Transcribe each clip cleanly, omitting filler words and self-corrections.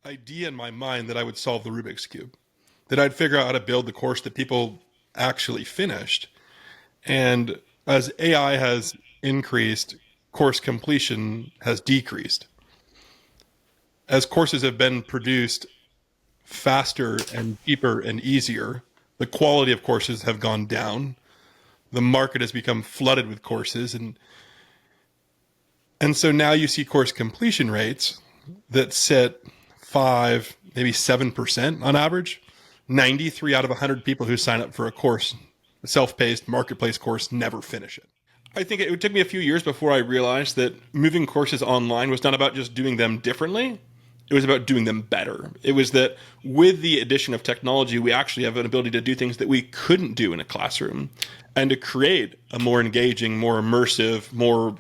idea in my mind that I would solve the Rubik's Cube, that I'd figure out how to build the course that people actually finished. And as AI has increased, course completion has decreased. As courses have been produced faster and cheaper and easier, the quality of courses have gone down. The market has become flooded with courses, and so now you see course completion rates that sit 5, maybe 7% on average. 93 out of 100 people who sign up for a course, a self-paced marketplace course, never finish it. I think it took me a few years before I realized that moving courses online was not about just doing them differently. It was about doing them better. It was that with the addition of technology, we actually have an ability to do things that we couldn't do in a classroom, and to create a more engaging, more immersive, more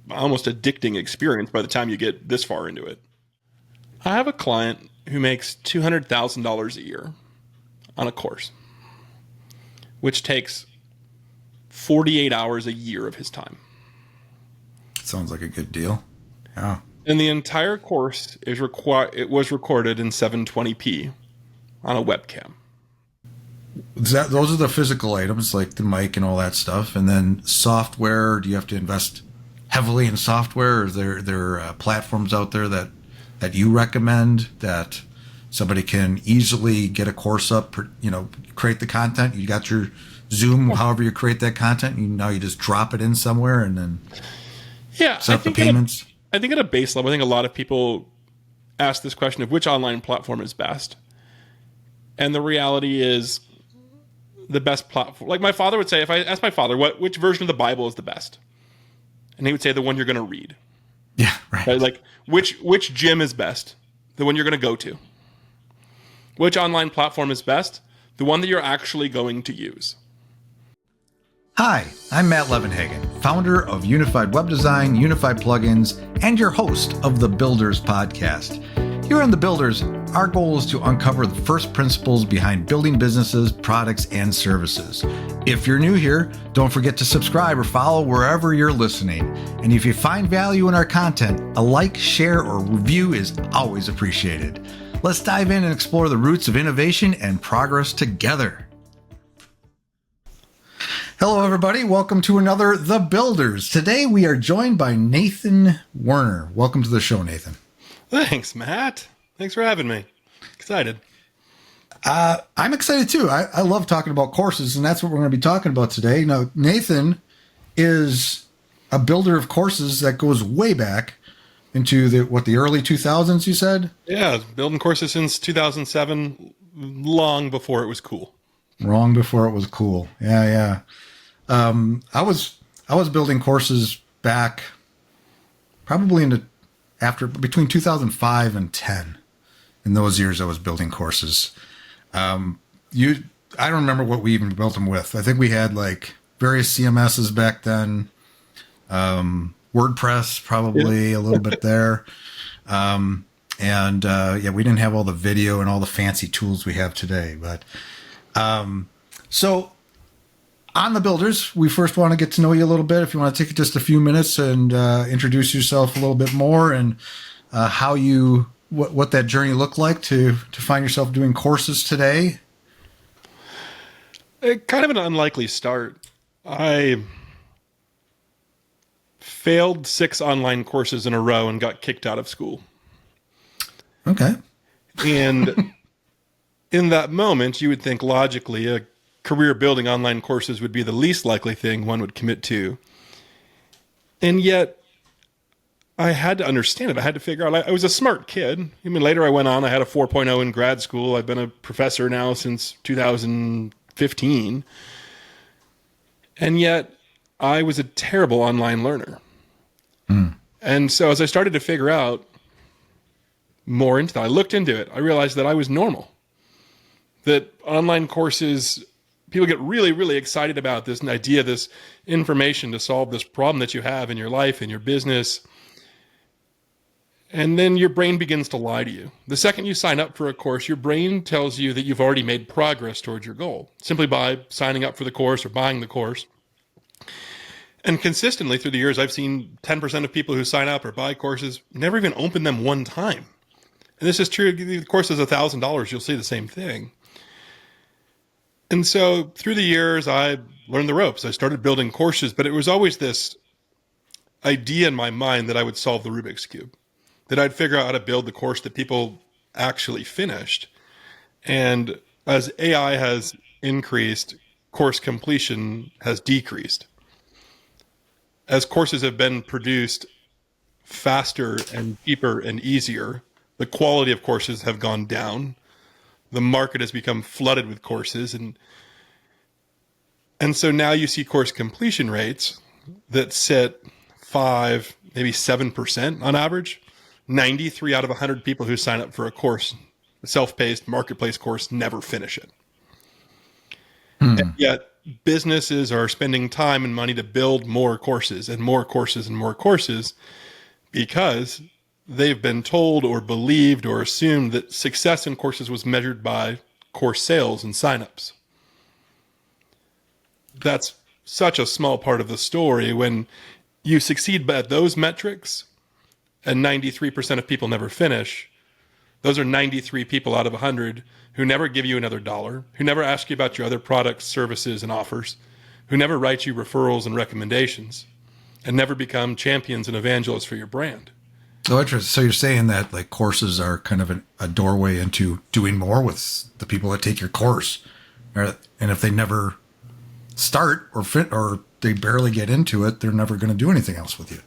almost addicting experience by the time you get this far into it. I have a client who makes $200,000 a year on a course, which takes 48 hours a year of his time. Sounds like a good deal. Yeah. And the entire course it was recorded in 720p on a webcam. Those are the physical items like the mic and all that stuff. And then software, do you have to invest heavily in software? Or is there platforms out there that you recommend that somebody can easily get a course up, create the content? You got your Zoom, however you create that content, now you just drop it in somewhere and then set up the payments. I think at a base level, I think a lot of people ask this question of which online platform is best. And the reality is the best platform. Like my father would say, if I asked my father, which version of the Bible is the best? And he would say the one you're going to read. Yeah, right. Like which gym is best? The one you're going to go to. Which online platform is best? The one that you're actually going to use. Hi, I'm Matt Levenhagen, founder of Unified Web Design, Unified Plugins, and your host of the Builders Podcast. Here on the Builders, our goal is to uncover the first principles behind building businesses, products, and services. If you're new here, don't forget to subscribe or follow wherever you're listening. And if you find value in our content, a like, share, or review is always appreciated. Let's dive in and explore the roots of innovation and progress together. Hello, everybody. Welcome to another The Builders. Today, we are joined by Nathan Werner. Welcome to the show, Nathan. Thanks, Matt. Thanks for having me. Excited. I'm excited, too. I love talking about courses, and that's what we're going to be talking about today. Now, Nathan is a builder of courses that goes way back into the early 2000s, you said? Yeah, building courses since 2007, long before it was cool. Long before it was cool. Yeah. I was building courses back probably between 2005 and 10. In those years, I was building courses. I don't remember what we even built them with. I think we had like various CMSs back then. WordPress, probably a little bit there. We didn't have all the video and all the fancy tools we have today, but so on the Builders, we first want to get to know you a little bit. If you want to take just a few minutes and introduce yourself a little bit more and what that journey looked like to find yourself doing courses today. Kind of an unlikely start. I failed 6 online courses in a row and got kicked out of school. Okay. And in that moment, you would think logically a career building online courses would be the least likely thing one would commit to. And yet I had to understand it. I had to figure out, I was a smart kid. I mean, later I went on, I had a 4.0 in grad school. I've been a professor now since 2015. And yet I was a terrible online learner. And so as I started to figure out more into that, I looked into it. I realized that I was normal. That online courses, people get really, really excited about this idea, this information to solve this problem that you have in your life, in your business. And then your brain begins to lie to you. The second you sign up for a course, your brain tells you that you've already made progress towards your goal simply by signing up for the course or buying the course. And consistently through the years, I've seen 10% of people who sign up or buy courses never even open them one time. And this is true. The course is $1,000. You'll see the same thing. And so through the years, I learned the ropes. I started building courses, but it was always this idea in my mind that I would solve the Rubik's Cube, that I'd figure out how to build the course that people actually finished. And as AI has increased, course completion has decreased. As courses have been produced faster and cheaper and easier, the quality of courses have gone down. The market has become flooded with courses. And so now you see course completion rates that sit 5, maybe 7% on average. 93 out of 100 people who sign up for a course, a self-paced marketplace course, never finish it. And yet businesses are spending time and money to build more courses and more courses and more courses because they've been told or believed or assumed that success in courses was measured by course sales and signups. That's such a small part of the story. When you succeed at those metrics and 93% of people never finish, those are 93 people out of 100 who never give you another dollar, who never ask you about your other products, services, and offers, who never write you referrals and recommendations, and never become champions and evangelists for your brand. So interesting. So you're saying that like courses are kind of a doorway into doing more with the people that take your course, and if they never start or they barely get into it, they're never going to do anything else with you.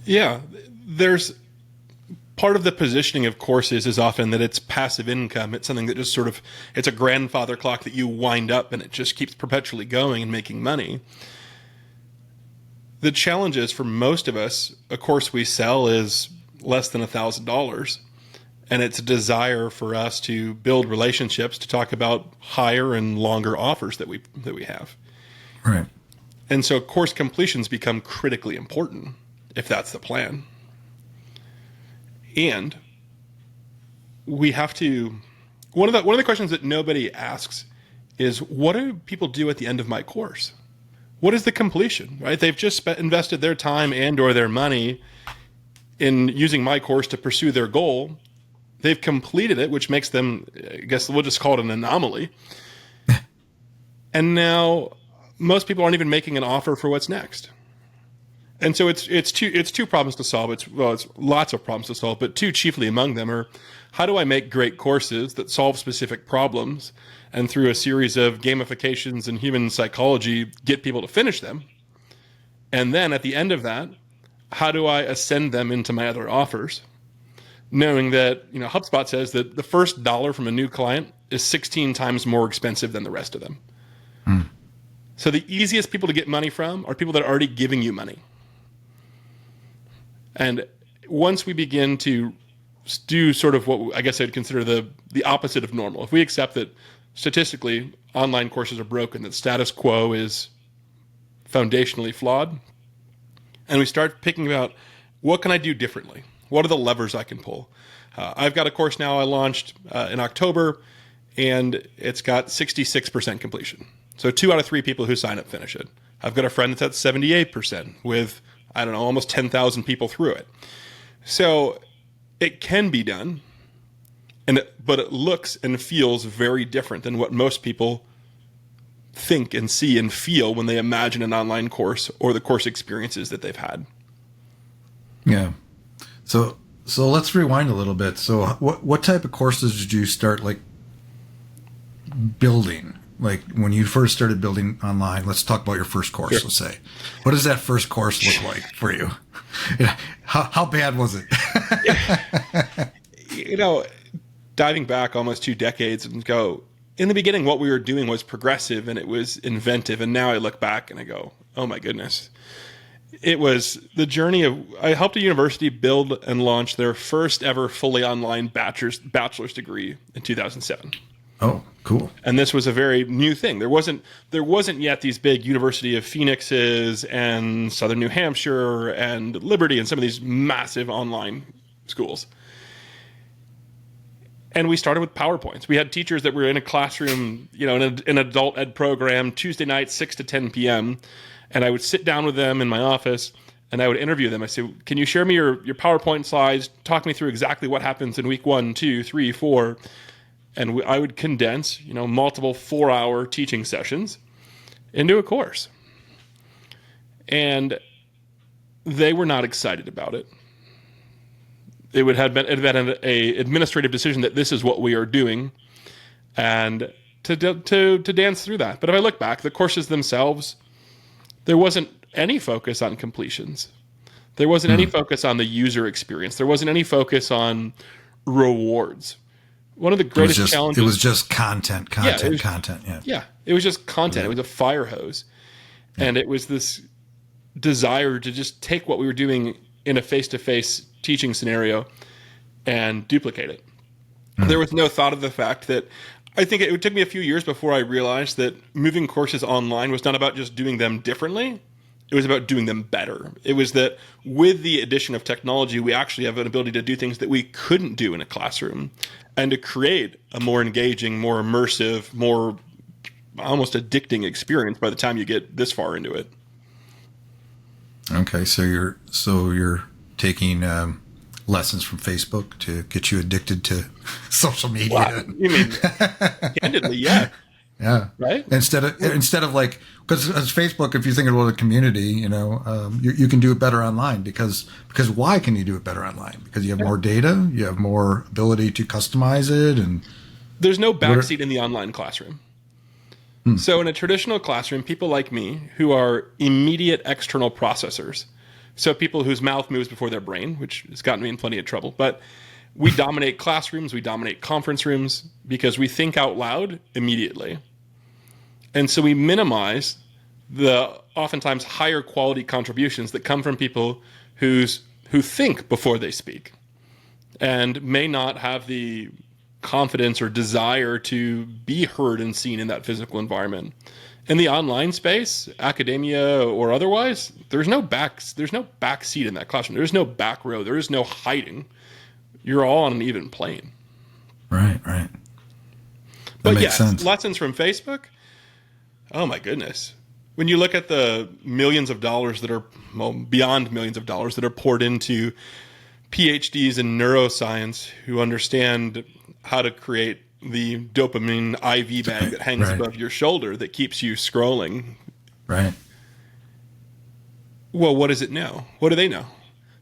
Yeah, there's part of the positioning of courses is often that it's passive income. It's something that just sort of, it's a grandfather clock that you wind up and it just keeps perpetually going and making money. The challenge is for most of us, a course we sell is less than $1,000. And it's a desire for us to build relationships, to talk about higher and longer offers that we have. Right. And so course completions become critically important if that's the plan. And we have to, one of the questions that nobody asks is, what do people do at the end of my course? What is the completion, right? They've just invested their time and or their money in using my course to pursue their goal. They've completed it, which makes them, I guess we'll just call it an anomaly. And now most people aren't even making an offer for what's next. And so it's two problems to solve. It's lots of problems to solve, but two chiefly among them are, how do I make great courses that solve specific problems and through a series of gamifications and human psychology get people to finish them? And then at the end of that, how do I ascend them into my other offers? Knowing that, HubSpot says that the first dollar from a new client is 16 times more expensive than the rest of them. So the easiest people to get money from are people that are already giving you money. And once we begin to do sort of what I guess I'd consider the opposite of normal, if we accept that statistically online courses are broken, that status quo is foundationally flawed, and we start picking about what can I do differently? What are the levers I can pull? I've got a course now I launched in October, and it's got 66% completion. So 2 out of 3 people who sign up finish it. I've got a friend that's at 78% with, almost 10,000 people through it. So it can be done, but it looks and feels very different than what most people think and see and feel when they imagine an online course or the course experiences that they've had. Yeah. So let's rewind a little bit. So what type of courses did you start building? Like when you first started building online, let's talk about your first course. Sure. Let's say, what does that first course look like for you? How bad was it? Diving back almost 2 decades and go, in the beginning, what we were doing was progressive and it was inventive. And now I look back and I go, oh my goodness. It was the journey of, I helped a university build and launch their first ever fully online bachelor's degree in 2007. Oh, cool. And this was a very new thing. There wasn't yet these big University of Phoenixes and Southern New Hampshire and Liberty and some of these massive online schools. And we started with PowerPoints. We had teachers that were in a classroom, in an adult ed program, Tuesday night, 6 to 10 p.m., and I would sit down with them in my office, and I would interview them. I say, can you share me your PowerPoint slides? Talk me through exactly what happens in week 1, 2, 3, 4. And I would condense, multiple 4-hour teaching sessions into a course. And they were not excited about it. It would have been an administrative decision that this is what we are doing, and to dance through that. But if I look back, the courses themselves, there wasn't any focus on completions. There wasn't any focus on the user experience. There wasn't any focus on rewards. One of the greatest challenges. It was just content. Yeah. Yeah. It was just content. It was a fire hose. Yeah. And it was this desire to just take what we were doing in a face-to-face teaching scenario and duplicate it. There was no thought of the fact that I think it took me a few years before I realized that moving courses online was not about just doing them differently. It was about doing them better. It was that with the addition of technology, we actually have an ability to do things that we couldn't do in a classroom, and to create a more engaging, more immersive, more almost addicting experience by the time you get this far into it. Okay, so you're taking lessons from Facebook to get you addicted to social media. Wow. You mean candidly, yeah. Yeah. Right. Instead of like, because as Facebook, if you think about a community, you can do it better online because why can you do it better online? Because you have more data, you have more ability to customize it, and there's no backseat in the online classroom. So in a traditional classroom, people like me who are immediate external processors, so people whose mouth moves before their brain, which has gotten me in plenty of trouble, but we dominate classrooms, we dominate conference rooms because we think out loud immediately. And so we minimize the oftentimes higher quality contributions that come from people who think before they speak and may not have the confidence or desire to be heard and seen in that physical environment. In the online space, academia or otherwise, there's no back seat in that classroom. There's no back row. There is no hiding. You're all on an even plane. Right. That makes sense. Lessons from Facebook. Oh my goodness. When you look at the millions of dollars that are, beyond millions of dollars that are poured into PhDs in neuroscience who understand how to create the dopamine IV bag that hangs above your shoulder that keeps you scrolling. Right. Well, what does it know? What do they know?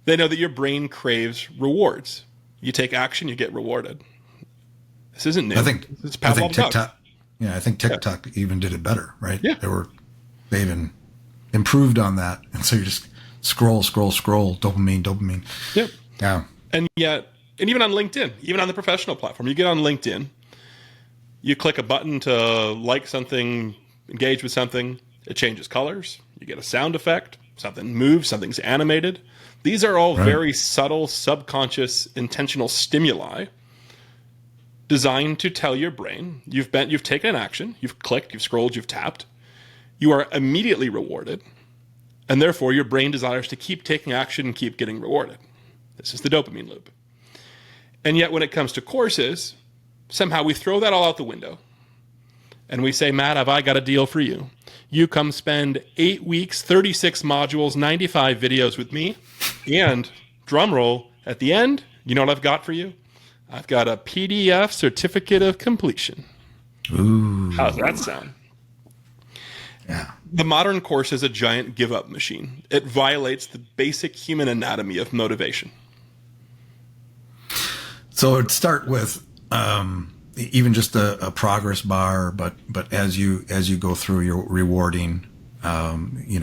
They know that your brain craves rewards. You take action, you get rewarded. This isn't new. I think TikTok. Yeah, I think TikTok even did it better, right? Yeah. They even improved on that, and so you just scroll, dopamine. Yep. Yeah. And even on LinkedIn, even on the professional platform, you get on LinkedIn, you click a button to like something, engage with something, it changes colors, you get a sound effect, something moves, something's animated. These are all very subtle, subconscious, intentional stimuli designed to tell your brain you've taken an action, you've clicked, you've scrolled, you've tapped. You are immediately rewarded, and therefore your brain desires to keep taking action and keep getting rewarded. This is the dopamine loop. And yet when it comes to courses, somehow we throw that all out the window. And we say, Matt, have I got a deal for you? You come spend 8 weeks, 36 modules, 95 videos with me, and drum roll, at the end, you know what I've got for you? I've got a PDF certificate of completion. Ooh. How's that sound? Yeah. The modern course is a giant give-up machine. It violates the basic human anatomy of motivation. So it'd start with even just a progress bar, but as you go through your rewarding,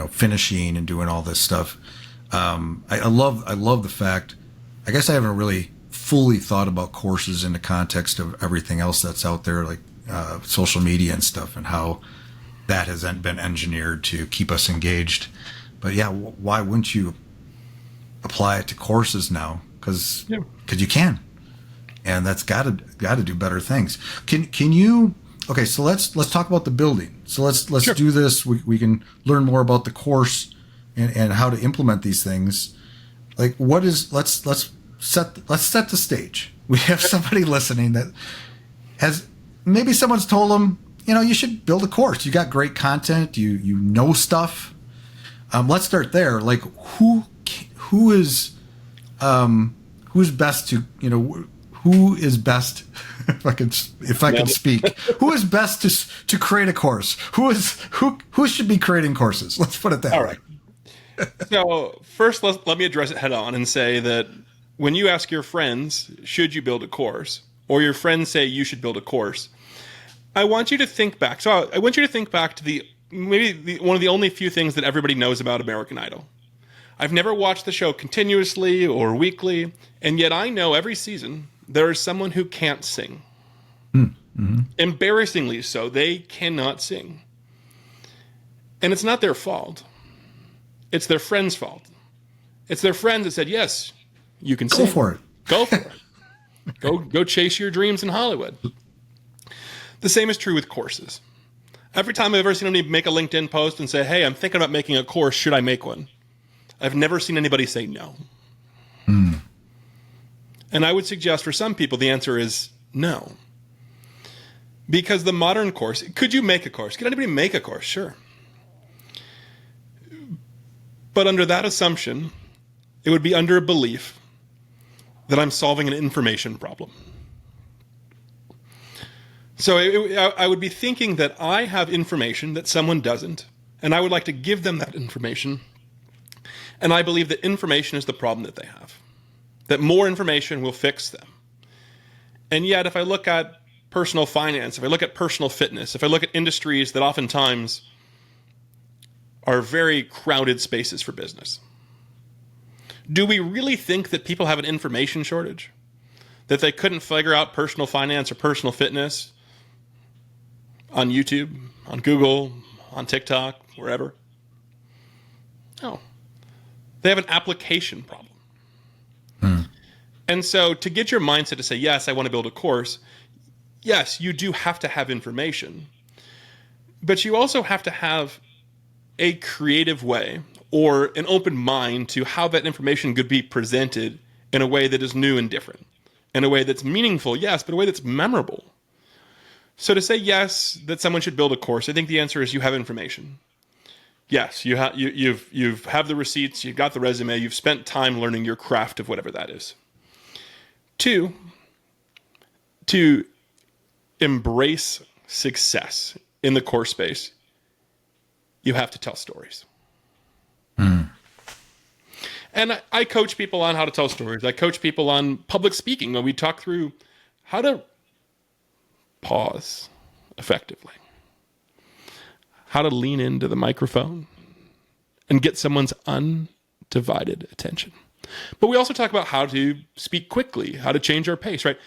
finishing and doing all this stuff. I love the fact. I guess I haven't really fully thought about courses in the context of everything else that's out there, like social media and stuff, and how that has been engineered to keep us engaged. But yeah, why wouldn't you apply it to courses now? Because you can. And that's got to do better things. Can you? Okay, so let's talk about the building. So let's do this. We can learn more about the course and how to implement these things. Like, what is? Let's set the stage. We have somebody listening that has maybe someone's told them, you should build a course. You got great content. You know stuff. Let's start there. Like, who who's best to, who is best, if I can speak, who is best to create a course? Who should be creating courses? Let's put it that way. All right. So first, let me address it head on and say that when you ask your friends, should you build a course, or your friends say you should build a course, I want you to think back. So I want you to think back to one of the only few things that everybody knows about American Idol. I've never watched the show continuously or weekly, and yet I know every season there is someone who can't sing. Mm-hmm. Embarrassingly so, they cannot sing. And it's not their fault. It's their friend's fault. It's their friend that said, yes, you can sing. Go for it. Go for it. Go chase your dreams in Hollywood. The same is true with courses. Every time I've ever seen anybody make a LinkedIn post and say, hey, I'm thinking about making a course, should I make one? I've never seen anybody say no. And I would suggest for some people the answer is no. Because the modern course, could you make a course? Could anybody make a course? Sure. But under that assumption, it would be under a belief that I'm solving an information problem. So I would be thinking that I have information that someone doesn't, and I would like to give them that information. And I believe that information is the problem that they have, that more information will fix them. And yet, if I look at personal finance, if I look at personal fitness, if I look at industries that oftentimes are very crowded spaces for business, do we really think that people have an information shortage? That they couldn't figure out personal finance or personal fitness on YouTube, on Google, on TikTok, wherever? No. They have an application problem. And so to get your mindset to say, yes, I want to build a course, yes, you do have to have information. But you also have to have a creative way or an open mind to how that information could be presented in a way that is new and different, in a way that's meaningful, yes, but a way that's memorable. So to say yes, that someone should build a course, I think the answer is you have information. Yes, you have the receipts, you've got the resume, you've spent time learning your craft of whatever that is. 2, to embrace success in the course space, you have to tell stories. And I coach people on how to tell stories. I coach people on public speaking when we talk through how to pause effectively, how to lean into the microphone and get someone's undivided attention. But we also talk about how to speak quickly, how to change our pace, right?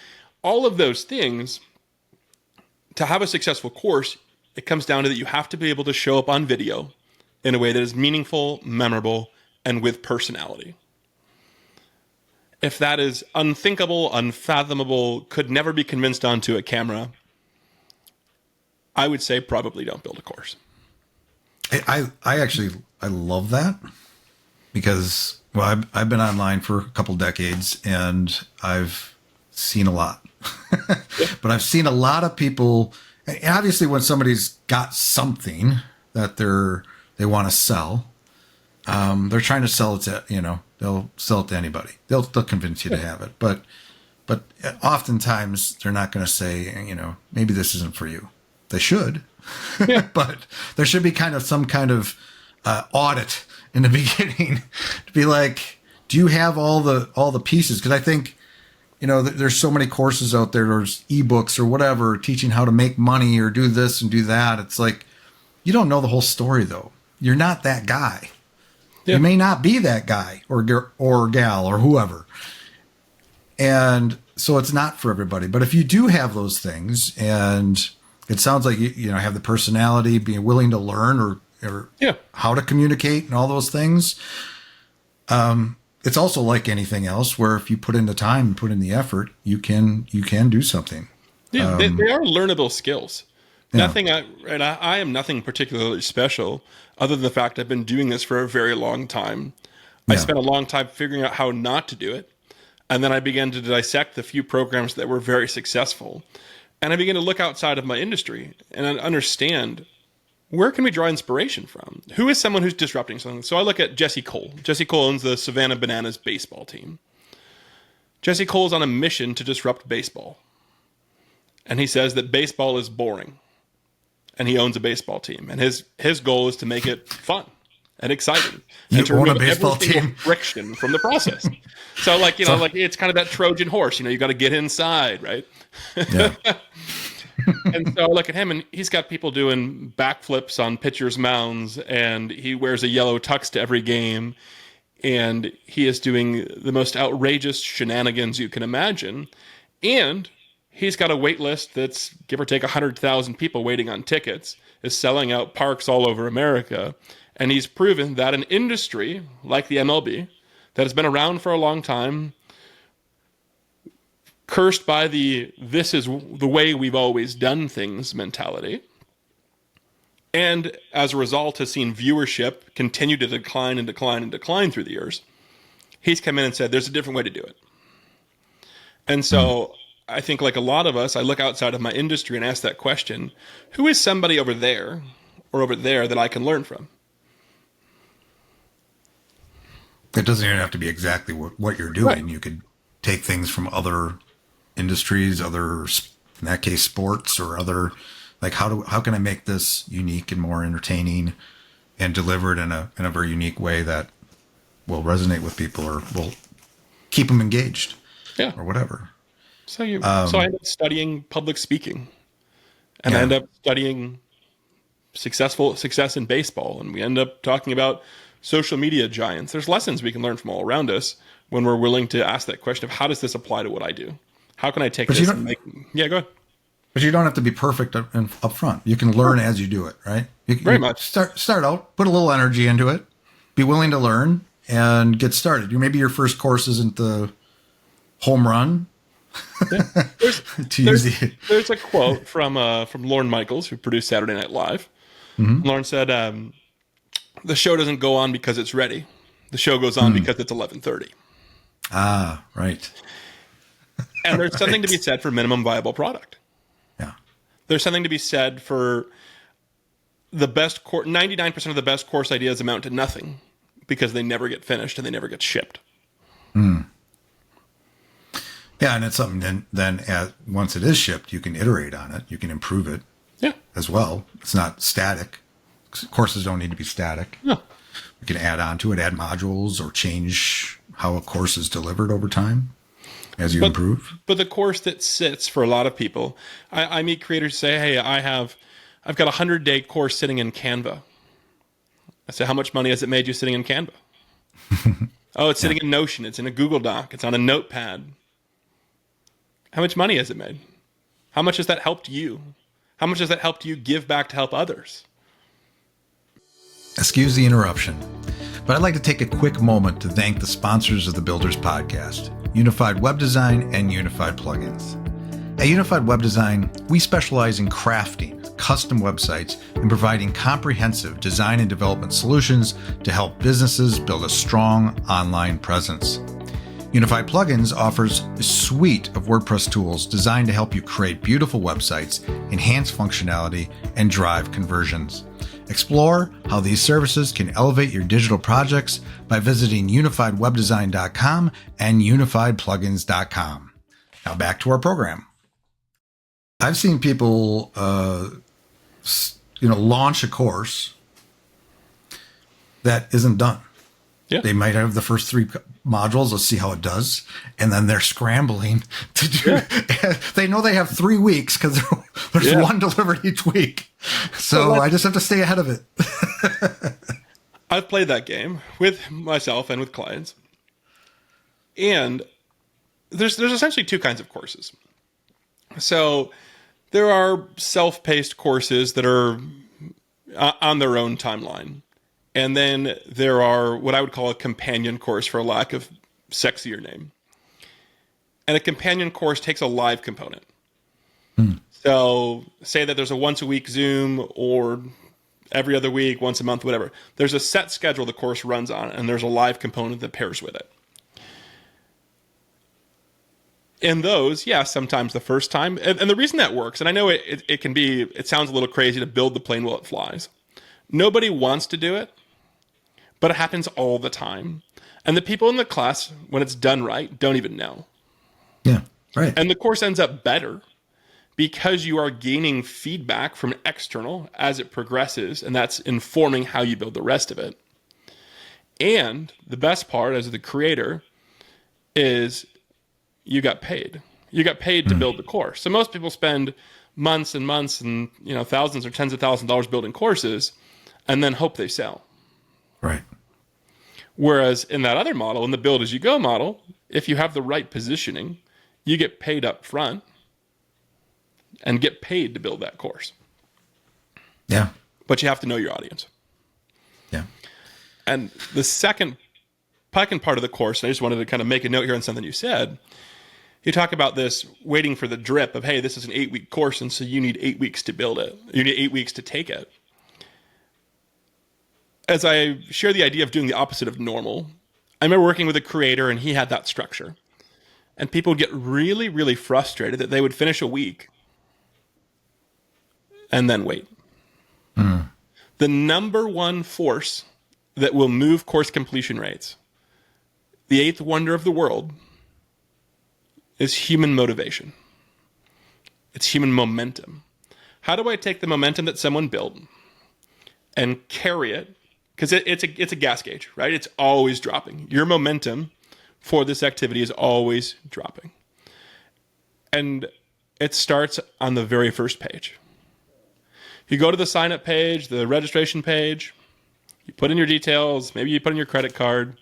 All of those things, to have a successful course, it comes down to that you have to be able to show up on video in a way that is meaningful, memorable, and with personality. If that is unthinkable, unfathomable, could never be convinced onto a camera, I would say probably don't build a course. I love that because, well, I've been online for a couple decades and I've seen a lot. But I've seen a lot of people, and obviously when somebody's got something that they want to sell, they're trying to sell it to, they'll sell it to anybody. They'll convince you to have it. But oftentimes they're not going to say, maybe this isn't for you. They should, but there should be some kind of audit in the beginning to be like, do you have all the pieces? Because I think, there's so many courses out there, there's ebooks or whatever, teaching how to make money or do this and do that. It's like, you don't know the whole story though. You're not that guy. Yeah. You may not be that guy or gal or whoever. And so it's not for everybody. But if you do have those things, and it sounds like you have the personality, being willing to learn or how to communicate and all those things. It's also like anything else where if you put in the time and put in the effort, you can do something. Yeah, they are learnable skills. Yeah. I am nothing particularly special other than the fact I've been doing this for a very long time. Yeah. I spent a long time figuring out how not to do it. And then I began to dissect the few programs that were very successful. And I began to look outside of my industry and understand where can we draw inspiration from? Who is someone who's disrupting something? So I look at Jesse Cole. Jesse Cole owns the Savannah Bananas baseball team. Jesse Cole's on a mission to disrupt baseball. And he says that baseball is boring. And he owns a baseball team. And his goal is to make it fun and exciting. You and to own a remove baseball every single team? friction from the process. So like, like it's kind of that Trojan horse, you got to get inside, right? Yeah. And so I look at him, and he's got people doing backflips on pitchers' mounds, and he wears a yellow tux to every game, and he is doing the most outrageous shenanigans you can imagine. And he's got a wait list that's give or take 100,000 people waiting on tickets, is selling out parks all over America, and he's proven that an industry like the MLB that has been around for a long time, cursed by this is the way we've always done things mentality, and as a result has seen viewership continue to decline and decline and decline through the years. He's come in and said, there's a different way to do it. And so I think like a lot of us, I look outside of my industry and ask that question, who is somebody over there or over there that I can learn from? It doesn't even have to be exactly what you're doing. Right. You could take things from other industries, other, in that case, sports, or other, like how can I make this unique and more entertaining and delivered in a very unique way that will resonate with people or will keep them engaged, or whatever. So so I end up studying public speaking, and I end up studying success in baseball, and we end up talking about social media giants. There's lessons we can learn from all around us when we're willing to ask that question of how does this apply to what I do? How can I take this and make... Yeah, go ahead. But you don't have to be perfect up front. You can learn as you do it, right? Very much. Start out, put a little energy into it, be willing to learn, and get started. Maybe your first course isn't the home run. Yeah. There's a quote from Lorne Michaels, who produced Saturday Night Live. Mm-hmm. Lorne said, the show doesn't go on because it's ready. The show goes on because it's 11:30. Ah, right. And there's something to be said for minimum viable product. Yeah. There's something to be said for the best 99% of the best course ideas amount to nothing because they never get finished and they never get shipped. Yeah, and it's something then once it is shipped, you can iterate on it. You can improve it as well. It's not static. Courses don't need to be static. No. You can add on to it, add modules, or change how a course is delivered over time as you improve. But the course that sits for a lot of people, I meet creators who say, hey, I've got a 100-day course sitting in Canva. I say, how much money has it made you sitting in Canva? Oh, it's sitting in Notion. It's in a Google Doc. It's on a notepad. How much money has it made? How much has that helped you? How much has that helped you give back to help others? Excuse the interruption, but I'd like to take a quick moment to thank the sponsors of the Builders Podcast, Unified Web Design and Unified Plugins. At Unified Web Design, we specialize in crafting custom websites and providing comprehensive design and development solutions to help businesses build a strong online presence. Unified Plugins offers a suite of WordPress tools designed to help you create beautiful websites, enhance functionality, and drive conversions. Explore how these services can elevate your digital projects by visiting unifiedwebdesign.com and unifiedplugins.com. Now back to our program. I've seen people, launch a course that isn't done. Yeah. They might have the first 3 modules. Let's see how it does. And then they're scrambling to do it. They know they have 3 weeks because there's one delivered each week. So I just have to stay ahead of it. I've played that game with myself and with clients. And there's essentially 2 kinds of courses. So there are self-paced courses that are on their own timeline. And then there are what I would call a companion course, for lack of sexier name. And a companion course takes a live component. So say that there's a once a week Zoom or every other week, once a month, whatever. There's a set schedule the course runs on, and there's a live component that pairs with it. In those, sometimes the first time, and the reason that works, and I know it sounds a little crazy to build the plane while it flies. Nobody wants to do it, but it happens all the time. And the people in the class, when it's done right, don't even know. Yeah, right. And the course ends up better because you are gaining feedback from external as it progresses, and that's informing how you build the rest of it. And the best part as the creator is you got paid. You got paid to build the course. So most people spend months and months and thousands or tens of thousands of dollars building courses and then hope they sell. Right. Whereas in that other model, in the build as you go model, if you have the right positioning, you get paid up front and get paid to build that course. Yeah. But you have to know your audience. Yeah. And the second part of the course, and I just wanted to kind of make a note here on something you said. You talk about this waiting for the drip of, hey, this is an 8-week course, and so you need 8 weeks to build it. You need 8 weeks to take it. As I share the idea of doing the opposite of normal, I remember working with a creator, and he had that structure. And people would get really, really frustrated that they would finish a week and then wait. The number one force that will move course completion rates, the eighth wonder of the world, is human motivation. It's human momentum. How do I take the momentum that someone built and carry it? Because it's a gas gauge, right? It's always dropping. Your momentum for this activity is always dropping. And it starts on the very first page. You go to the sign up page, the registration page, you put in your details, maybe you put in your credit card,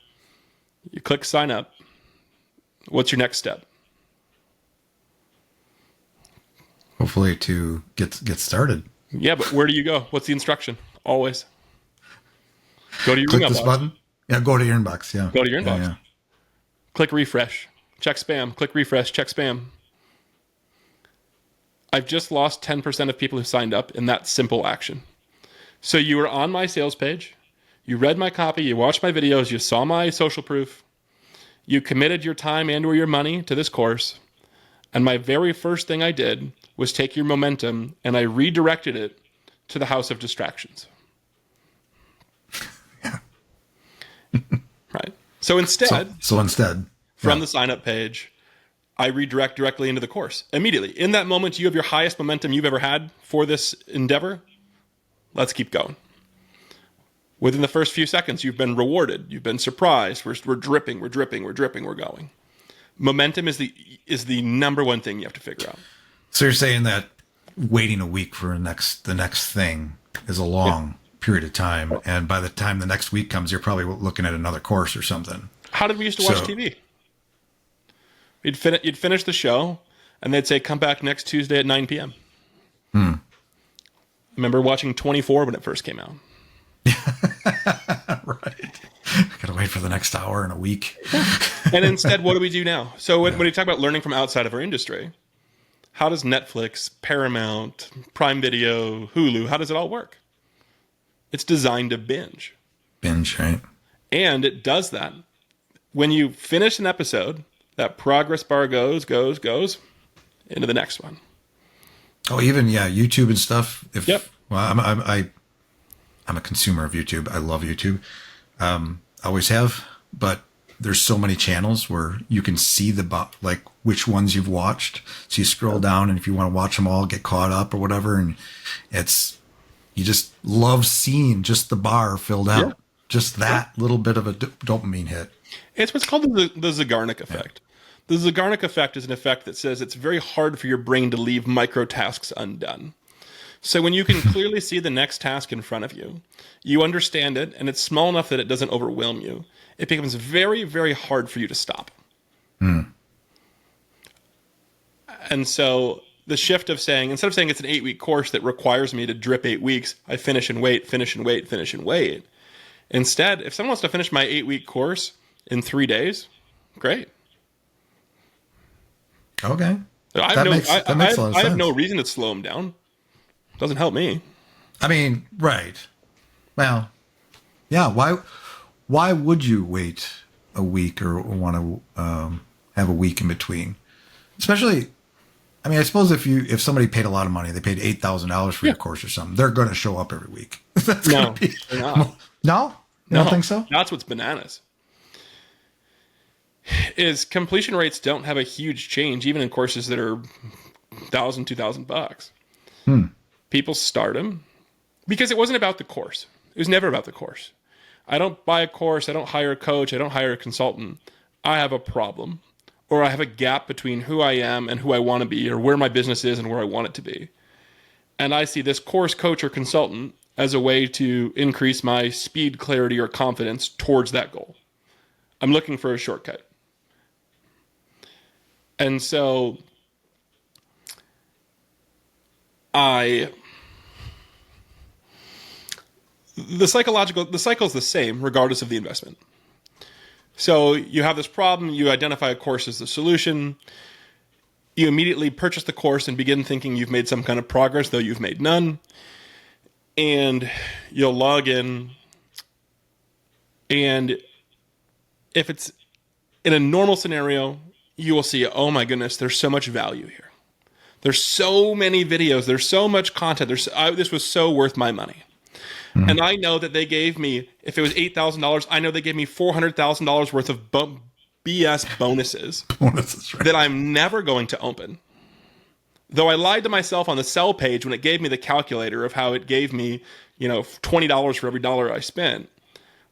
you click sign up. What's your next step? Hopefully to get started. Yeah, but where do you go? What's the instruction? Always go to your Click email this box. button. Yeah, go to your inbox. Yeah. Go to your inbox. Yeah. Click refresh. Check spam. Click refresh. Check spam. I've just lost 10% of people who signed up in that simple action. So you were on my sales page. You read my copy. You watched my videos. You saw my social proof. You committed your time and or your money to this course. And my very first thing I did was take your momentum and I redirected it to the house of distractions. Yeah. Right. So instead, from the sign up page, I redirect directly into the course immediately. In that moment, you have your highest momentum you've ever had for this endeavor. Let's keep going. Within the first few seconds, you've been rewarded. You've been surprised. We're dripping. We're going. Momentum is the number one thing you have to figure out. So you're saying that waiting a week for the next thing is a long period of time, and by the time the next week comes, you're probably looking at another course or something. How did we used to watch TV? You'd finish the show, and they'd say, come back next Tuesday at 9 p.m. I remember watching 24 when it first came out. Right. Gotta wait for the next hour in a week. And instead, what do we do now? So when you talk about learning from outside of our industry, how does Netflix, Paramount, Prime Video, Hulu, how does it all work? It's designed to binge. Binge, right? And it does that. When you finish an episode, that progress bar goes into the next one. Oh, even YouTube and stuff. Yep. Well, I'm a consumer of YouTube. I love YouTube. Always have, but there's so many channels where you can see which ones you've watched. So you scroll down, and if you want to watch them all, get caught up or whatever, and you just love seeing just the bar filled out. Yeah. Just that little bit of a dopamine hit. It's what's called the Zeigarnik effect. Yeah. The Zeigarnik effect is an effect that says it's very hard for your brain to leave micro tasks undone. So when you can clearly see the next task in front of you, you understand it, and it's small enough that it doesn't overwhelm you, it becomes very, very hard for you to stop. And so the shift of saying, instead of saying it's an 8-week course that requires me to drip 8 weeks, I finish and wait. Instead, if someone wants to finish my 8-week course in 3 days, great. Okay. I have no reason to slow them down. Doesn't help me. I mean, right. Well, yeah. Why would you wait a week or want to have a week in between? Especially, I suppose if somebody paid a lot of money, they paid $8,000 for your course or something, they're going to show up every week. That's No, gonna be, they're not. no, you don't think so? That's what's bananas. Is completion rates don't have a huge change, even in courses that are $1,000, $2,000. People start them because it wasn't about the course. It was never about the course. I don't buy a course. I don't hire a coach. I don't hire a consultant. I have a problem, or I have a gap between who I am and who I want to be, or where my business is and where I want it to be. And I see this course, coach, or consultant as a way to increase my speed, clarity, or confidence towards that goal. I'm looking for a shortcut. And so the cycle is the same regardless of the investment. So you have this problem, you identify a course as the solution, you immediately purchase the course and begin thinking you've made some kind of progress, though you've made none. And you'll log in, and if it's in a normal scenario, you will see, oh my goodness, there's so much value here. There's so many videos. There's so much content. This was so worth my money. Mm-hmm. And I know that they gave me, if it was $8,000, I know they gave me $400,000 worth of BS bonuses Right. that I'm never going to open. Though I lied to myself on the sell page when it gave me the calculator of how it gave me, $20 for every dollar I spent.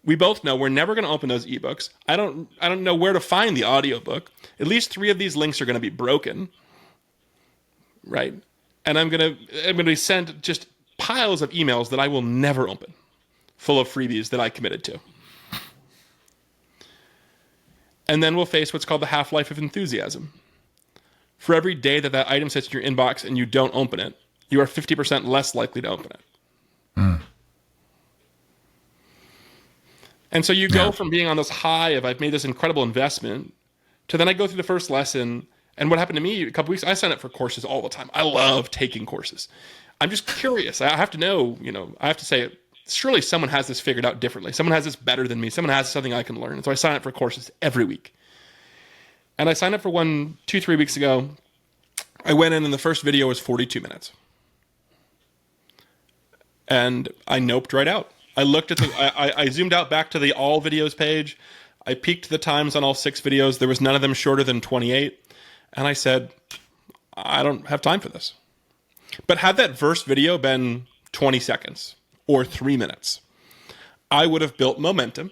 We both know we're never going to open those ebooks. I don't know where to find the audiobook. At least 3 of these links are going to be broken, right? And I'm going to be sent just piles of emails that I will never open, full of freebies that I committed to. And then we'll face what's called the half-life of enthusiasm. For every day that item sits in your inbox and you don't open it, you are 50% less likely to open it. Mm. And so you go from being on this high of I've made this incredible investment to then I go through the first lesson. And what happened to me a couple weeks, I sign up for courses all the time. I love taking courses. I'm just curious. I have to know, I have to say, surely someone has this figured out differently. Someone has this better than me. Someone has something I can learn. And so I sign up for courses every week. And I signed up for one 2-3 weeks ago. I went in and the first video was 42 minutes. And I noped right out. I looked at I zoomed out back to the all videos page. I peeked the times on all 6 videos. There was none of them shorter than 28. And I said, I don't have time for this. But had that first video been 20 seconds or 3 minutes, I would have built momentum.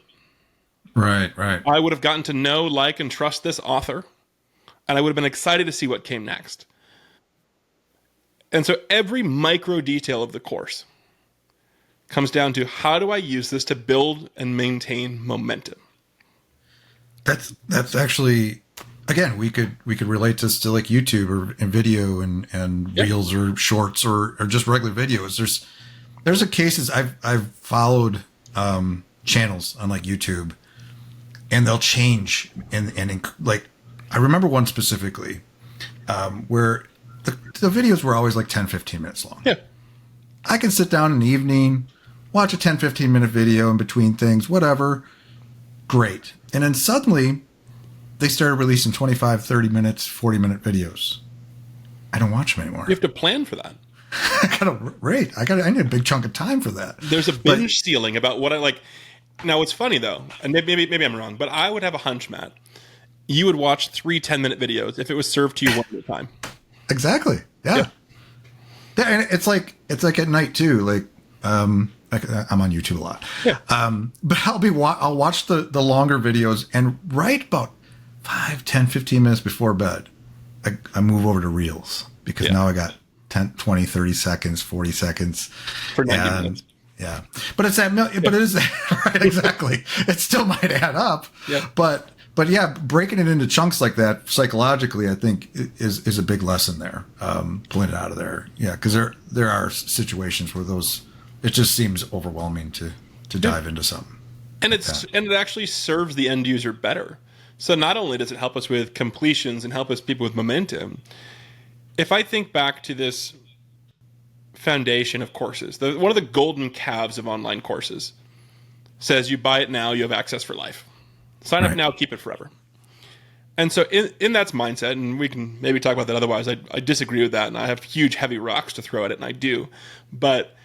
Right. I would have gotten to know, like, and trust this author. And I would have been excited to see what came next. And so every micro detail of the course comes down to how do I use this to build and maintain momentum? That's actually, again, we could relate this to like YouTube or in video and reels or shorts or just regular videos. There's cases I've followed channels on like YouTube, and they'll change and like I remember one specifically where the videos were always like 10-15 minutes long. Yeah. I can sit down in the evening, watch a 10-15 minute video in between things, whatever. Great. And then suddenly they started releasing 25, 30 minutes, 40 minute videos. I don't watch them anymore. You have to plan for that. I need a big chunk of time for that. There's a binge ceiling about what I like. Now, it's funny though, and maybe I'm wrong, but I would have a hunch, Matt. You would watch 3 10-minute videos if it was served to you one at a time. Exactly. Yeah. And it's like at night too. Like, I'm on YouTube a lot. Yeah. But I'll watch the longer videos, and right about 5, 10, 15 minutes before bed, I move over to reels because now I got 10, 20, 30 seconds, 40 seconds. For 90 minutes. Yeah. But it's that, but it is right. Exactly. It still might add up. Yeah. But yeah, breaking it into chunks like that psychologically, I think is a big lesson there. Pulling it out of there. Yeah. Cause there are situations where it just seems overwhelming to dive into something. And it actually serves the end user better. So not only does it help us with completions and help us people with momentum, if I think back to this foundation of courses, one of the golden calves of online courses says you buy it now, you have access for life. Sign up now, keep it forever. And so in that mindset, and we can maybe talk about that otherwise, I disagree with that, and I have huge, heavy rocks to throw at it, and I do. But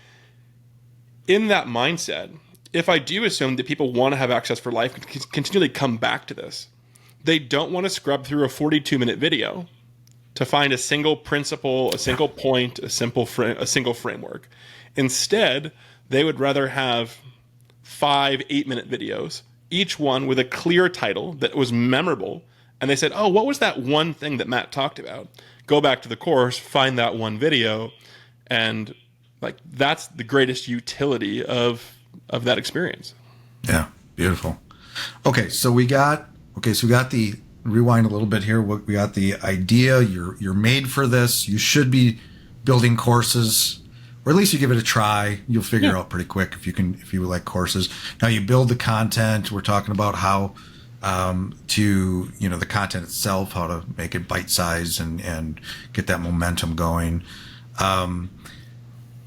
in that mindset, if I do assume that people want to have access for life, continually come back to this, they don't want to scrub through a 42-minute video to find a single principle, a single point, a single framework. Instead, they would rather have 5 8-minute videos, each one with a clear title that was memorable. And they said, oh, what was that one thing that Matt talked about? Go back to the course, find that one video, and like that's the greatest utility of that experience. Yeah, beautiful. Okay, so we got the rewind a little bit here. We got the idea. You're made for this. You should be building courses, or at least you give it a try. You'll figure out pretty quick if you like courses. Now you build the content. We're talking about how to the content itself, how to make it bite sized and get that momentum going.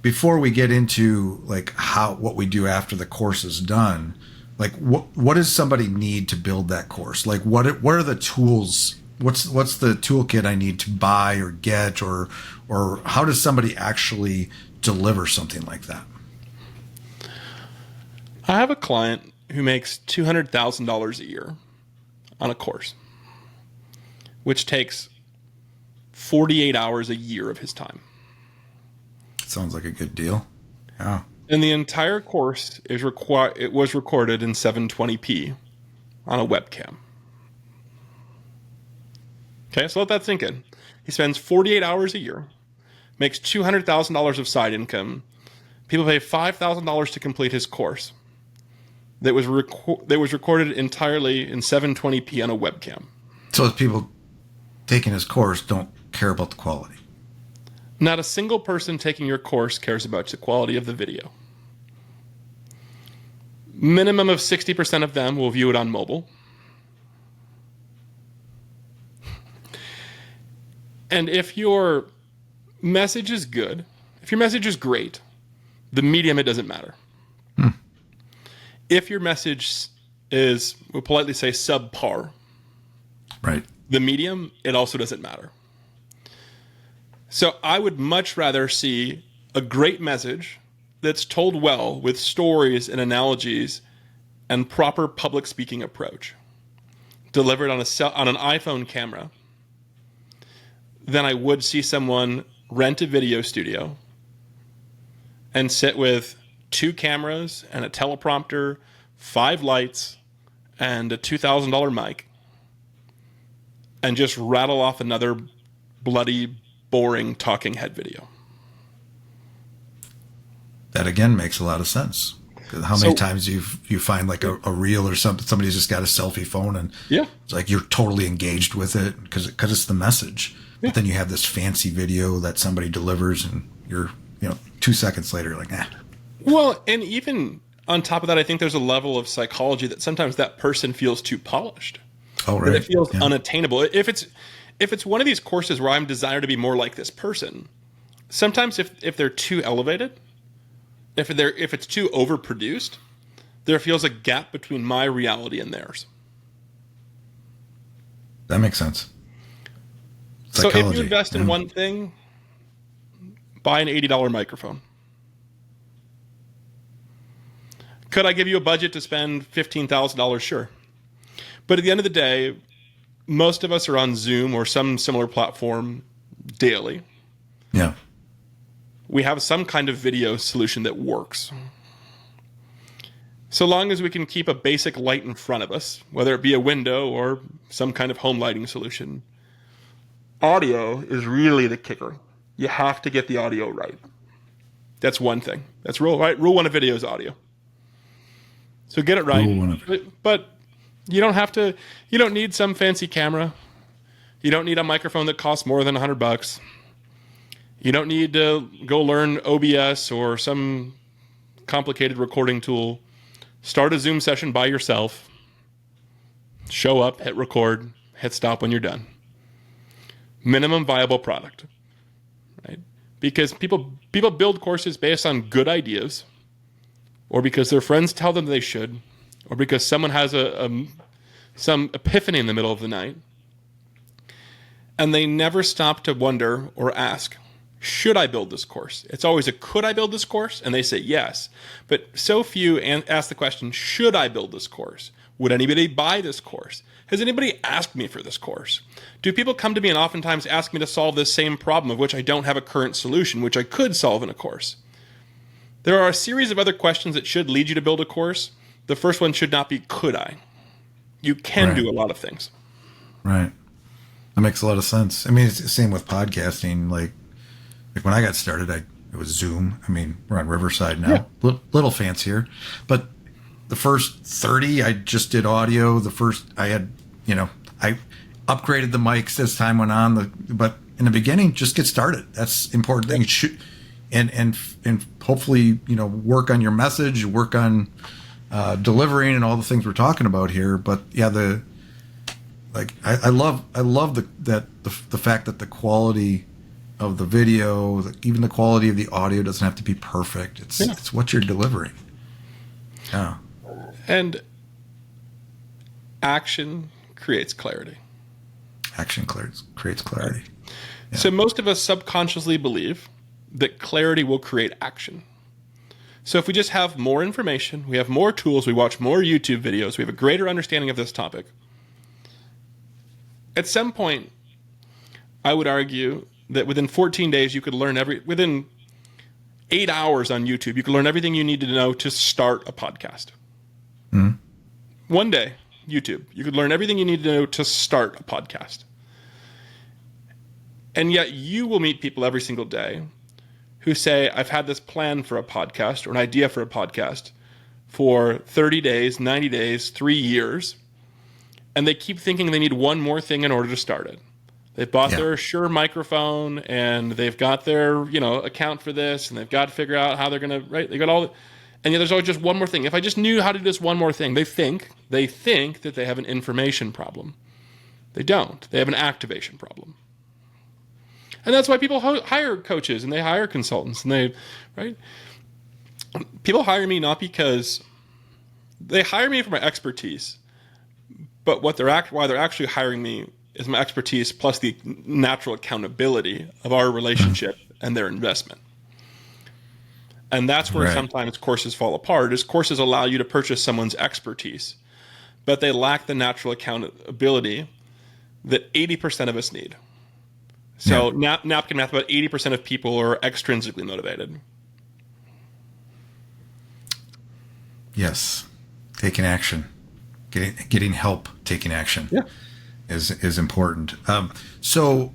Before we get into like what we do after the course is done, like what does somebody need to build that course? Like what are the tools? What's the toolkit I need to buy or get, or how does somebody actually deliver something like that? I have a client who makes $200,000 a year on a course, which takes 48 hours a year of his time. Sounds like a good deal. Yeah. And the entire course was recorded in 720p on a webcam. Okay, so let that sink in. He spends 48 hours a year, makes $200,000 of side income. People pay $5,000 to complete his course. That was recorded entirely in 720p on a webcam. So if people taking his course don't care about the quality. Not a single person taking your course cares about the quality of the video. Minimum of 60% of them will view it on mobile. And if your message is good, if your message is great, the medium, it doesn't matter. If your message is, we'll politely say, subpar, right, the medium, it also doesn't matter. So I would much rather see a great message that's told well with stories and analogies and proper public speaking approach, delivered on an iPhone camera, than I would see someone rent a video studio and sit with 2 cameras and a teleprompter, 5 lights, and a $2,000 mic, and just rattle off another bloody, boring talking head video. That again makes a lot of sense. How many times you find like a reel or something, somebody's just got a selfie phone and it's like you're totally engaged with it because it's the message. But then you have this fancy video that somebody delivers and you're 2 seconds later like, nah. Well, and even on top of that, I think there's a level of psychology that sometimes that person feels too polished. Oh, right. That it feels unattainable. If it's one of these courses where I'm desired to be more like this person, sometimes if they're too elevated, if it's too overproduced, there feels a gap between my reality and theirs. That makes sense. Psychology. So if you invest in one thing, buy an $80 microphone. Could I give you a budget to spend $15,000? Sure. But at the end of the day, most of us are on Zoom or some similar platform daily. Yeah. We have some kind of video solution that works. So long as we can keep a basic light in front of us, whether it be a window or some kind of home lighting solution, audio is really the kicker. You have to get the audio right. That's one thing. That's rule, right? Rule 1 of video is audio. So get it right. But you don't need some fancy camera. You don't need a microphone that costs more than $100. You don't need to go learn OBS or some complicated recording tool. Start a Zoom session by yourself. Show up, hit record, hit stop when you're done. Minimum viable product, right? Because people build courses based on good ideas, or because their friends tell them they should, or because someone has some epiphany in the middle of the night, and they never stop to wonder or ask, should I build this course? It's always a could I build this course? And they say yes. But so few ask the question, should I build this course? Would anybody buy this course? Has anybody asked me for this course? Do people come to me and oftentimes ask me to solve this same problem of which I don't have a current solution, which I could solve in a course? There are a series of other questions that should lead you to build a course. The first one should not be, could I? You can do a lot of things. Right. That makes a lot of sense. I mean, it's the same with podcasting. Like when I got started, it was Zoom. I mean, we're on Riverside now. Yeah. Little fancier. But the first 30, I just did audio. The first, I had, I upgraded the mics as time went on. But in the beginning, just get started. That's the important thing. And hopefully, work on your message, work on delivering and all the things we're talking about here. But yeah, I love the fact that the quality of the video, even the quality of the audio doesn't have to be perfect. It's what you're delivering. Yeah. And action creates clarity. Action creates clarity. Yeah. So most of us subconsciously believe that clarity will create action. So if we just have more information, we have more tools, we watch more YouTube videos, we have a greater understanding of this topic. At some point, I would argue that within 14 days, you could learn within 8 hours on YouTube, you could learn everything you need to know to start a podcast. Mm-hmm. One day, YouTube, you could learn everything you need to know to start a podcast. And yet you will meet people every single day who say, I've had this plan for a podcast or an idea for a podcast for 30 days, 90 days, 3 years, and they keep thinking they need one more thing in order to start it. They've bought their Shure microphone, and they've got their, account for this, and they've got to figure out how they're going to, right? They got all, and yet there's always just one more thing. If I just knew how to do this one more thing, they think that they have an information problem. They don't. They have an activation problem. And that's why people hire coaches and they hire consultants and right? People hire me not because they hire me for my expertise, but why they're actually hiring me is my expertise plus the natural accountability of our relationship and their investment. And that's where sometimes courses fall apart, is courses allow you to purchase someone's expertise, but they lack the natural accountability that 80% of us need. So napkin math, about 80% of people are extrinsically motivated. Yes. Taking action. Getting help taking action is important. So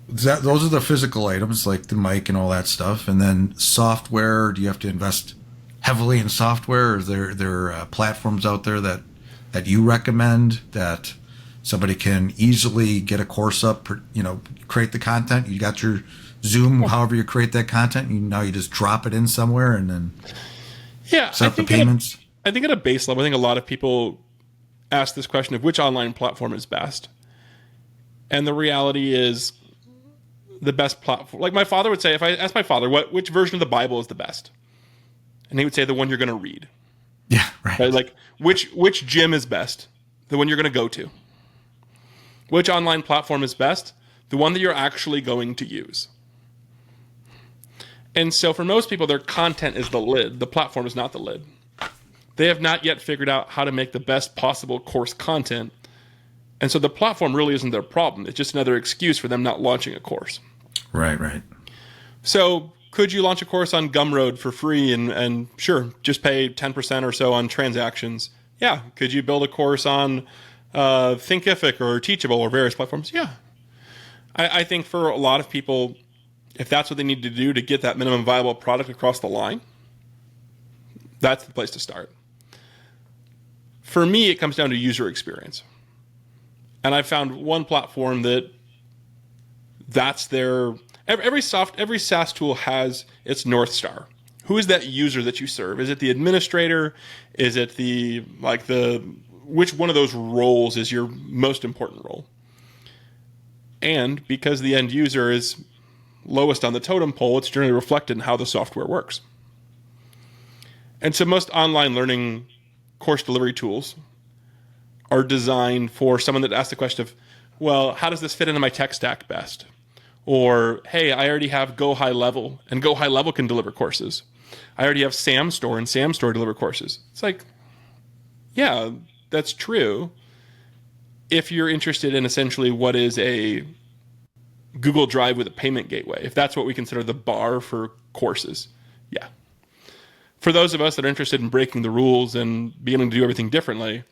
those are the physical items like the mic and all that stuff. And then software, do you have to invest heavily in software? Or are there platforms out there that you recommend that somebody can easily get a course up, create the content? You got your Zoom, however you create that content, now you just drop it in somewhere and then set up the payments? I think at a base level, I think a lot of people ask this question of which online platform is best. And the reality is the best platform. Like my father would say, if I asked my father, which version of the Bible is the best? And he would say the one you're going to read. Yeah, right. Like which gym is best? The one you're going to go to. Which online platform is best? The one that you're actually going to use. And so for most people, their content is the lid. The platform is not the lid. They have not yet figured out how to make the best possible course content. And so the platform really isn't their problem. It's just another excuse for them not launching a course. Right. So could you launch a course on Gumroad for free and sure, just pay 10% or so on transactions? Yeah. Could you build a course on Thinkific or Teachable or various platforms? Yeah. I think for a lot of people, if that's what they need to do to get that minimum viable product across the line, that's the place to start. For me, it comes down to user experience. And I found one platform that's their, every SaaS tool has its North Star. Who is that user that you serve? Is it the administrator? Is it which one of those roles is your most important role? And because the end user is lowest on the totem pole, it's generally reflected in how the software works. And so most online learning course delivery tools are designed for someone that asks the question of, well, how does this fit into my tech stack best? Or, hey, I already have Go High Level, and Go High Level can deliver courses. I already have Sam Store, and Sam Store deliver courses. It's like, yeah, that's true. If you're interested in essentially what is a Google Drive with a payment gateway, if that's what we consider the bar for courses, yeah. For those of us that are interested in breaking the rules and beginning to do everything differently,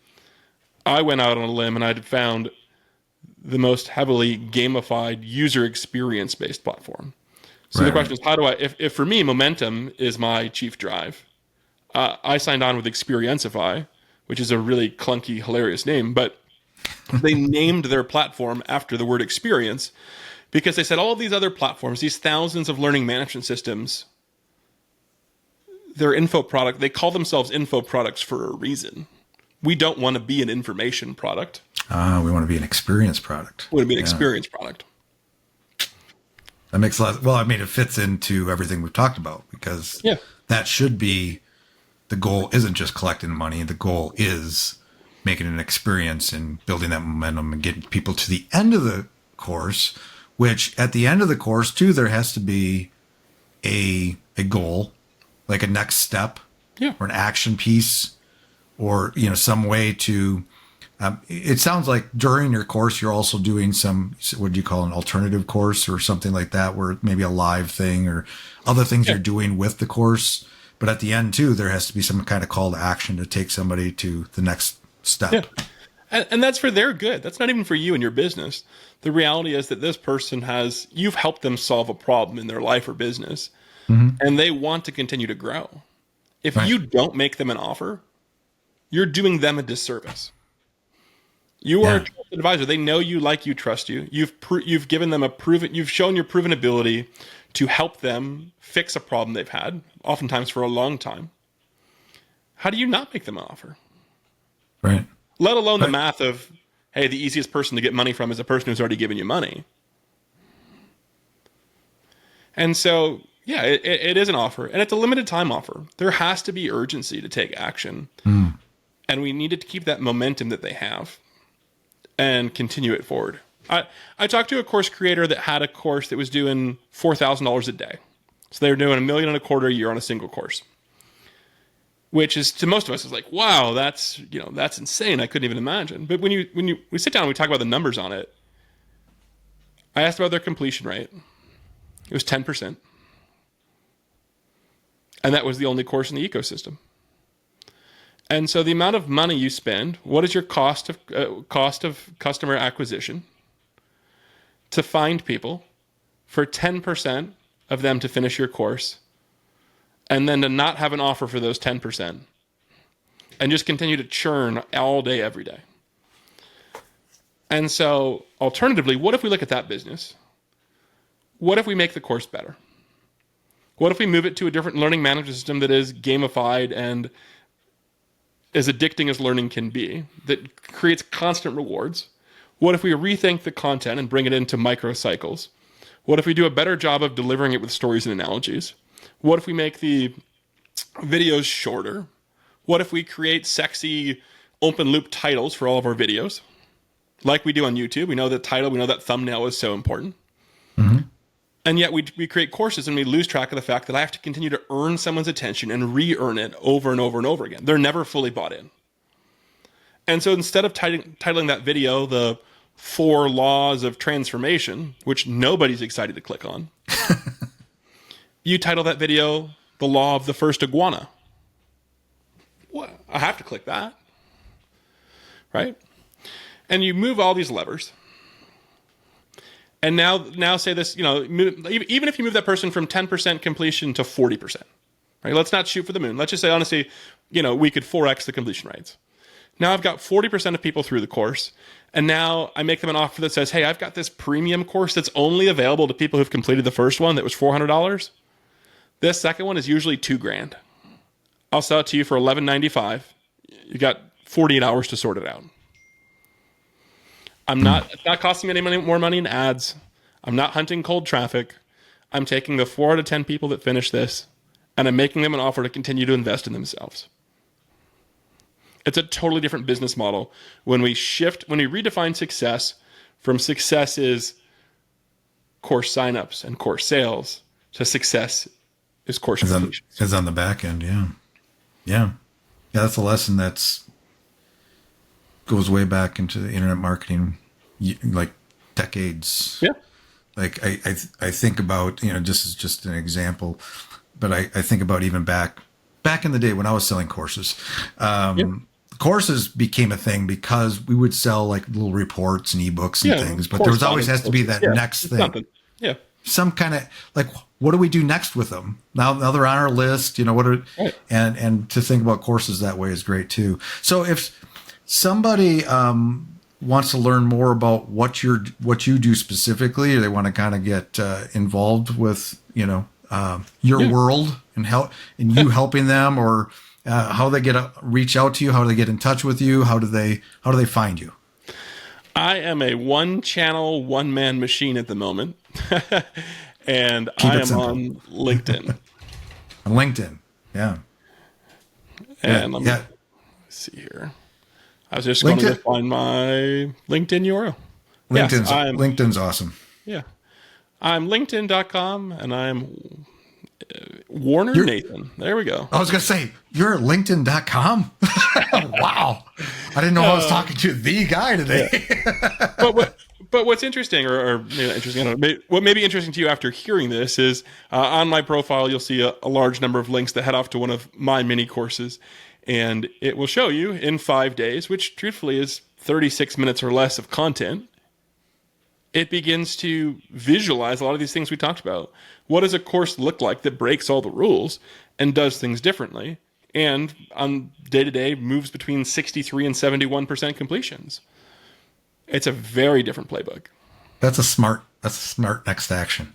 I went out on a limb and I found the most heavily gamified user experience based platform. So the question is, how do I, if for me, Momentum is my chief drive, I signed on with Experientify, which is a really clunky, hilarious name, but they named their platform after the word experience because they said all of these other platforms, these thousands of learning management systems, they're info product. They call themselves info products for a reason. We don't want to be an information product. We want to be an experience product. We want to be an experience product. That makes a lot. Well, I mean, it fits into everything we've talked about because that should be the goal. Isn't just collecting money. The goal is making an experience and building that momentum and getting people to the end of the course. Which at the end of the course too, there has to be a goal, like a next step, or an action piece, or some way to. It sounds like during your course, you're also doing some, what do you call an alternative course or something like that, where maybe a live thing or other things you're doing with the course. But at the end, too, there has to be some kind of call to action to take somebody to the next step. Yeah. And that's for their good. That's not even for you and your business. The reality is that this person you've helped them solve a problem in their life or business, and they want to continue to grow. If you don't make them an offer, you're doing them a disservice. You are a trusted advisor. They know you, like you, trust you. You've given them you've shown your proven ability to help them fix a problem they've had, oftentimes for a long time. How do you not make them an offer? Right. Let alone the math of, hey, the easiest person to get money from is a person who's already given you money. And so, it is an offer, and it's a limited time offer. There has to be urgency to take action. And we needed to keep that momentum that they have and continue it forward. I talked to a course creator that had a course that was doing $4,000 a day. So they were doing $1.25 million a year on a single course, which is, to most of us, is like, wow, that's insane. I couldn't even imagine. But when we sit down and we talk about the numbers on it, I asked about their completion rate. It was 10%. And that was the only course in the ecosystem. And so the amount of money you spend, what is your cost of customer acquisition to find people for 10% of them to finish your course, and then to not have an offer for those 10% and just continue to churn all day, every day. And so alternatively, what if we look at that business? What if we make the course better? What if we move it to a different learning management system that is gamified and as addicting as learning can be, that creates constant rewards? What if we rethink the content and bring it into microcycles? What if we do a better job of delivering it with stories and analogies? What if we make the videos shorter? What if we create sexy open loop titles for all of our videos? Like we do on YouTube. We know that title, we know that thumbnail is so important. And yet we create courses and we lose track of the fact that I have to continue to earn someone's attention and re-earn it over and over and over again. They're never fully bought in. And so instead of titling that video, the 4 laws of transformation, which nobody's excited to click on, you title that video, the law of the first iguana. Well, I have to click that, right? And you move all these levers. And now say this, even if you move that person from 10% completion to 40%, right? Let's not shoot for the moon. Let's just say, honestly, we could 4x the completion rates. Now I've got 40% of people through the course. And now I make them an offer that says, hey, I've got this premium course that's only available to people who've completed the first one that was $400. This second one is usually $2,000. I'll sell it to you for $1,195. You got 48 hours to sort it out. It's not costing me any more money in ads. I'm not hunting cold traffic. I'm taking the 4 out of 10 people that finish this, and I'm making them an offer to continue to invest in themselves. It's a totally different business model when we redefine success from success is course signups and course sales to success is course completion. Is on the back end. Yeah. That's a lesson goes way back into the internet marketing, like decades. Yeah. Like I think about, this is just an example, but I think about even back in the day when I was selling courses. Courses became a thing because we would sell like little reports and ebooks and things, but there was always has to be that next thing. Something. Yeah. Some kind of like, what do we do next with them? Now they're on our list, and to think about courses that way is great too. So if somebody wants to learn more about what you do specifically, or they want to kind of get involved with, your world and you helping them, or how they reach out to you, how do they get in touch with you? How do they find you? I am a one-channel, one-man machine at the moment, and Keep I it am simple. on LinkedIn. On LinkedIn, yeah. And let me see here. I was just going to find my LinkedIn URL. LinkedIn's awesome. Yeah. I'm LinkedIn.com, and I'm Warner Nathan. There we go. I was going to say, you're at LinkedIn.com? Wow. I didn't know I was talking to the guy today. Yeah. But what's interesting, or maybe not interesting, I don't know, what may be interesting to you after hearing this is on my profile, you'll see a large number of links that head off to one of my mini courses. And it will show you in 5 days, which truthfully is 36 minutes or less of content. It begins to visualize a lot of these things we talked about. What does a course look like that breaks all the rules and does things differently? And on day-to-day moves between 63 and 71% completions. It's a very different playbook. That's a smart next action.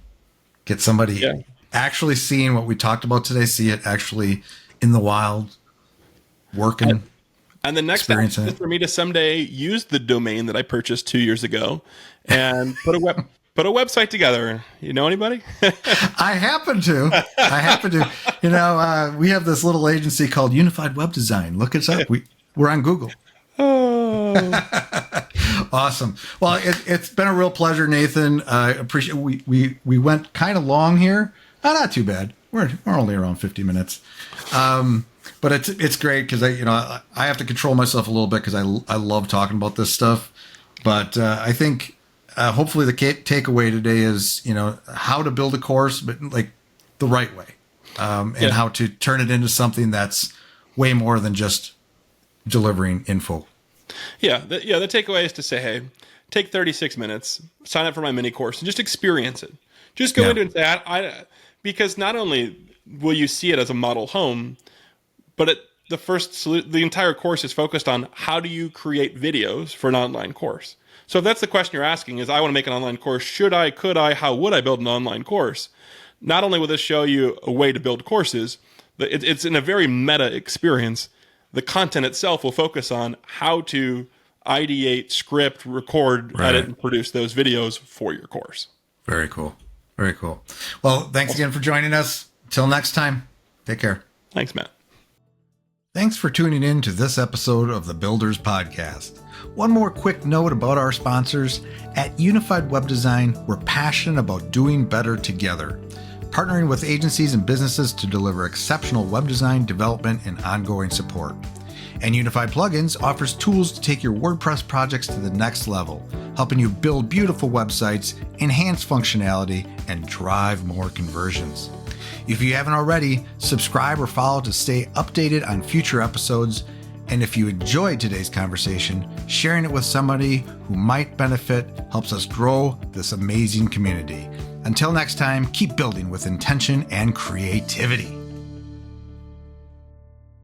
Get somebody actually seeing what we talked about today, see it actually in the wild, working. And the next step is for me to someday use the domain that I purchased 2 years ago and put a website together. You know anybody? I happen to. We have this little agency called Unified Web Design. Look us up. We're on Google. Oh, awesome. Well, it's been a real pleasure, Nathan. I appreciate. We went kind of long here. Not too bad. We're only around 50 minutes. But it's great because I have to control myself a little bit because I love talking about this stuff. But I think hopefully the takeaway today is how to build a course, but like the right way, and how to turn it into something that's way more than just delivering info. Yeah. The takeaway is to say, hey, take 36 minutes, sign up for my mini course, and just experience it. Just go into it and say, because not only will you see it as a model home, but the entire course is focused on how do you create videos for an online course. So if that's the question you're asking is, I want to make an online course. Should I, could I, how would I build an online course? Not only will this show you a way to build courses, it's in a very meta experience. The content itself will focus on how to ideate, script, record, edit, and produce those videos for your course. Very cool. Very cool. Well, thanks again for joining us. Until next time, take care. Thanks, Matt. Thanks for tuning in to this episode of the Builders Podcast. One more quick note about our sponsors. At Unified Web Design, we're passionate about doing better together, partnering with agencies and businesses to deliver exceptional web design, development, and ongoing support. And Unified Plugins offers tools to take your WordPress projects to the next level, helping you build beautiful websites, enhance functionality, and drive more conversions. If you haven't already, subscribe or follow to stay updated on future episodes. And if you enjoyed today's conversation, sharing it with somebody who might benefit helps us grow this amazing community. Until next time, keep building with intention and creativity.